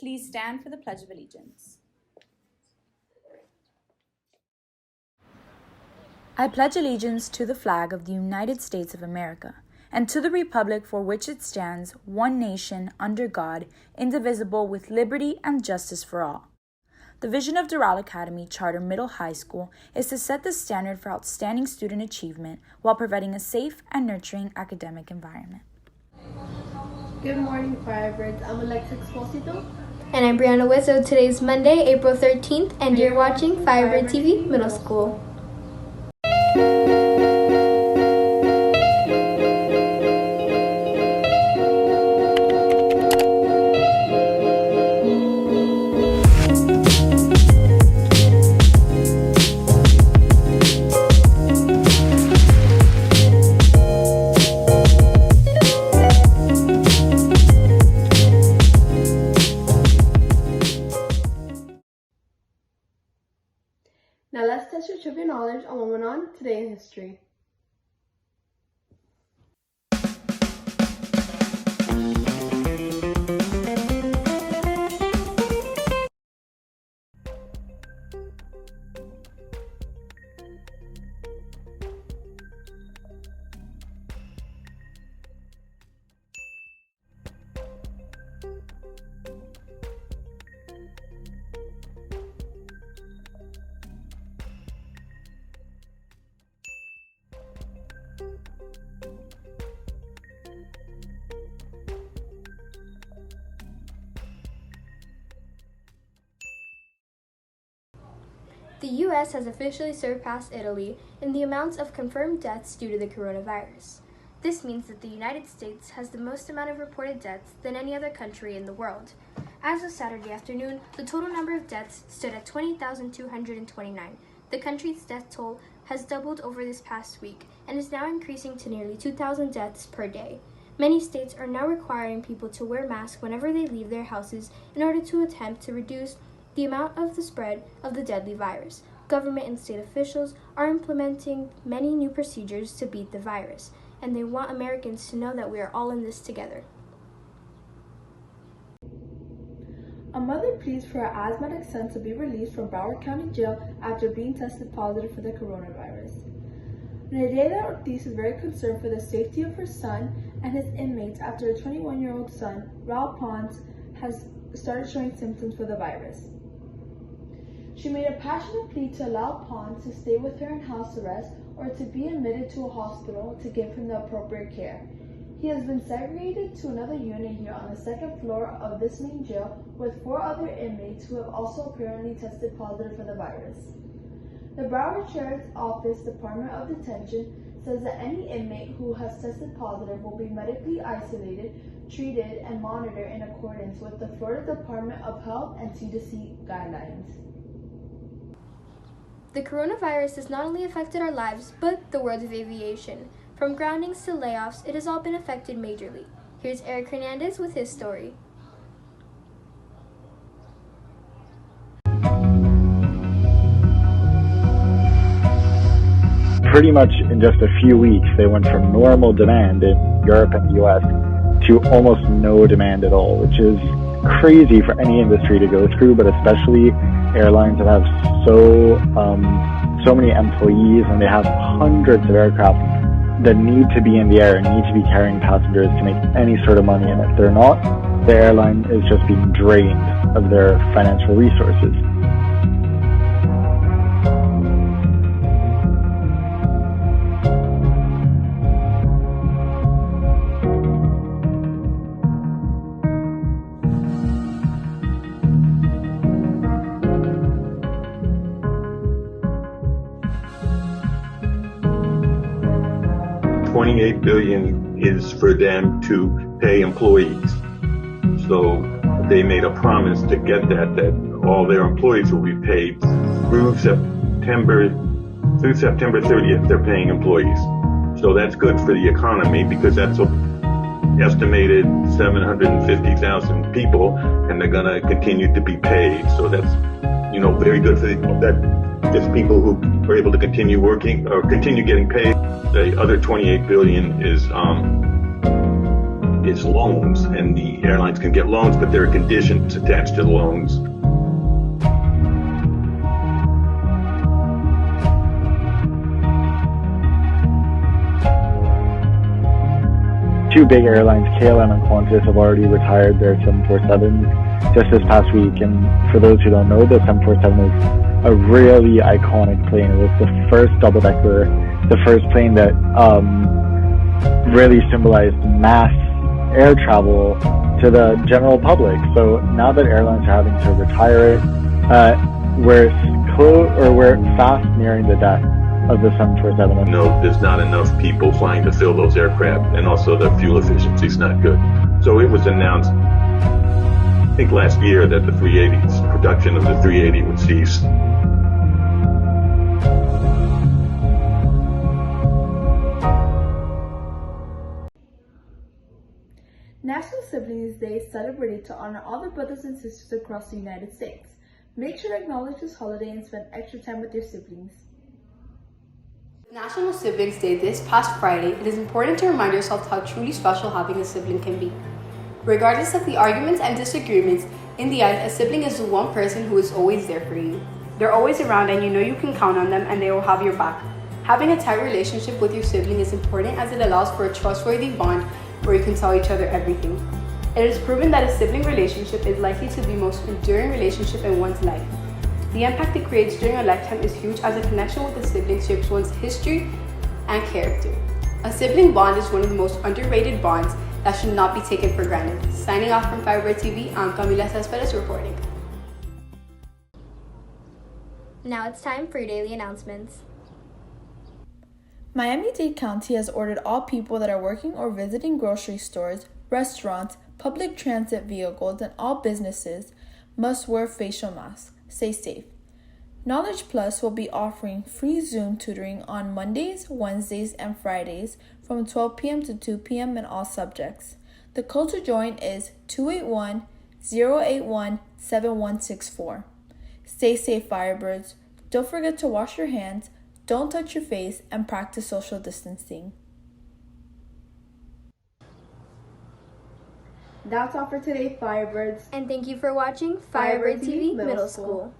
Please stand for the Pledge of Allegiance. I pledge allegiance to the flag of the United States of America and to the republic for which it stands, one nation, under God, indivisible, with liberty and justice for all. The vision of Doral Academy Charter Middle High School is to set the standard for outstanding student achievement while providing a safe and nurturing academic environment. Good morning, Firebirds. I'm Alexa Exposito. And I'm Brianna Wizzo. Today is Monday, April 13th, and you're watching Firebird TV Middle School. Now let's test your trivia knowledge on what went on today in history. The U.S. has officially surpassed Italy in the amounts of confirmed deaths due to the coronavirus. This means that the United States has the most amount of reported deaths than any other country in the world. As of Saturday afternoon, the total number of deaths stood at 20,229. The country's death toll has doubled over this past week and is now increasing to nearly 2,000 deaths per day. Many states are now requiring people to wear masks whenever they leave their houses in order to attempt to reduce the amount of the spread of the deadly virus. Government and state officials are implementing many new procedures to beat the virus, and they want Americans to know that we are all in this together. A mother pleads for her asthmatic son to be released from Broward County Jail after being tested positive for the coronavirus. Nereida Ortiz is very concerned for the safety of her son and his inmates after a 21-year-old son, Raul Pons, has started showing symptoms for the virus. She made a passionate plea to allow Pons to stay with her in house arrest or to be admitted to a hospital to give him the appropriate care. He has been segregated to another unit here on the second floor of this main jail with 4 other inmates who have also apparently tested positive for the virus. The Broward Sheriff's Office Department of Detention says that any inmate who has tested positive will be medically isolated, treated, and monitored in accordance with the Florida Department of Health and CDC guidelines. The coronavirus has not only affected our lives, but the world of aviation. From groundings to layoffs, it has all been affected majorly. Here's Eric Hernandez with his story. Pretty much in just a few weeks, they went from normal demand in Europe and the US to almost no demand at all, which is crazy for any industry to go through, but especially airlines that have so many employees, and they have hundreds of aircraft that need to be in the air and need to be carrying passengers to make any sort of money. And if they're not, the airline is just being drained of their financial resources. 28 billion is for them to pay employees. So they made a promise to get that all their employees will be paid through September 30th. They're paying employees. So that's good for the economy because that's estimated 750,000 people, and they're going to continue to be paid. So that's, very good for just people who are able to continue working or continue getting paid. The other 28 billion is is loans, and the airlines can get loans, but there are conditions attached to the loans. Two big airlines, KLM and Qantas, have already retired their 747 just this past week. And for those who don't know, the 747 is a really iconic plane. It was the first double-decker, the first plane that really symbolized mass air travel to the general public. So now that airlines are having to retire it, we're fast nearing the death of the 747. No, there's not enough people flying to fill those aircraft, and also the fuel efficiency is not good. So it was announced, I think last year, that the 380's production of the 380 would cease. National Siblings Day is celebrated to honor all the brothers and sisters across the United States. Make sure to acknowledge this holiday and spend extra time with your siblings. National Siblings Day this past Friday, it is important to remind yourself how truly special having a sibling can be. Regardless of the arguments and disagreements, in the end, a sibling is the one person who is always there for you. They're always around and you know you can count on them and they will have your back. Having a tight relationship with your sibling is important as it allows for a trustworthy bond where you can tell each other everything. It is proven that a sibling relationship is likely to be the most enduring relationship in one's life. The impact it creates during a lifetime is huge as a connection with a sibling shapes one's history and character. A sibling bond is one of the most underrated bonds that should not be taken for granted. Signing off from Fbtv, I'm Camila Cespedes reporting. Now it's time for your daily announcements. Miami-Dade County has ordered all people that are working or visiting grocery stores, restaurants, public transit vehicles, and all businesses must wear facial masks. Stay safe. Knowledge Plus will be offering free Zoom tutoring on Mondays, Wednesdays, and Fridays from 12 p.m. to 2 p.m. in all subjects. The code to join is 281-081-7164. Stay safe, Firebirds. Don't forget to wash your hands, don't touch your face, and practice social distancing. That's all for today, Firebirds. And thank you for watching Fbtv Middle School.